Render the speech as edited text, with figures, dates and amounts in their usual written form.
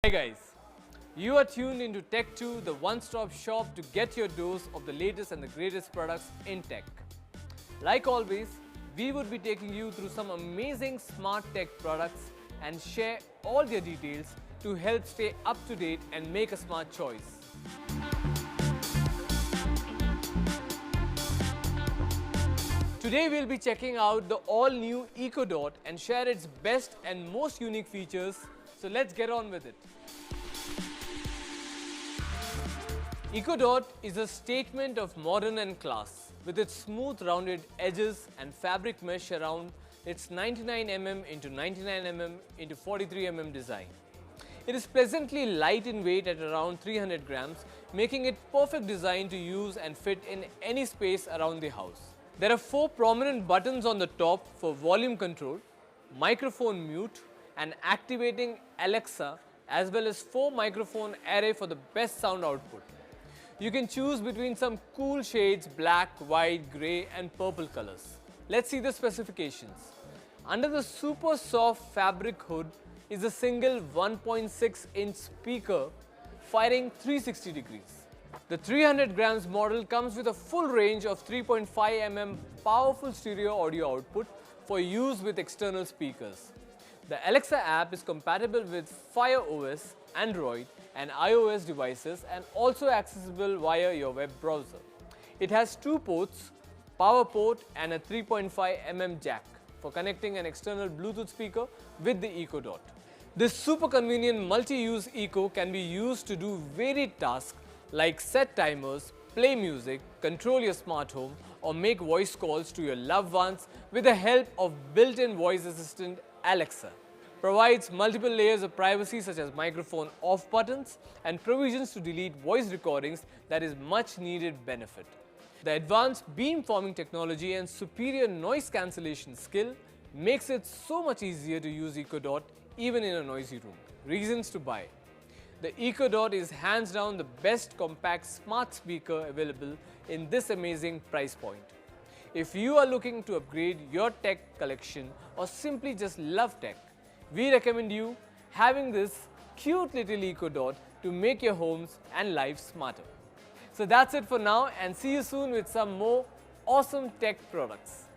Hi guys, you are tuned into Tech2, the one-stop shop to get your dose of the latest and the greatest products in tech. Like always, we would be taking you through some amazing smart tech products and share all their details to help stay up to date and make a smart choice. Today we'll be checking out the all-new EcoDot and share its best and most unique features. So let's get on with it. EcoDot is a statement of modern and class, with its smooth rounded edges and fabric mesh around its 99mm into 99mm into 43mm design. It is pleasantly light in weight at around 300 grams, making it perfect design to use and fit in any space around the house. There are 4 prominent buttons on the top for volume control, microphone mute, and activating Alexa, as well as 4 microphone array for the best sound output. You can choose between some cool shades: black, white, grey and purple colors. Let's see the specifications. Under the super soft fabric hood is a single 1.6-inch speaker firing 360 degrees. The 300 grams model comes with a full range of 3.5 mm powerful stereo audio output for use with external speakers. The Alexa app is compatible with Fire OS, Android and iOS devices and also accessible via your web browser. It has 2 ports, power port and a 3.5 mm jack for connecting an external Bluetooth speaker with the EcoDot. This super convenient multi-use Eco can be used to do varied tasks like set timers, play music, control your smart home or make voice calls to your loved ones with the help of built-in voice assistant Alexa. Provides multiple layers of privacy such as microphone off buttons and provisions to delete voice recordings that is much needed benefit. The advanced beamforming technology and superior noise cancellation skill makes it so much easier to use EcoDot even in a noisy room. Reasons to buy. The EcoDot is hands down the best compact smart speaker available in this amazing price point. If you are looking to upgrade your tech collection or simply just love tech, we recommend you having this cute little EcoDot to make your homes and lives smarter. So that's it for now, and see you soon with some more awesome tech products.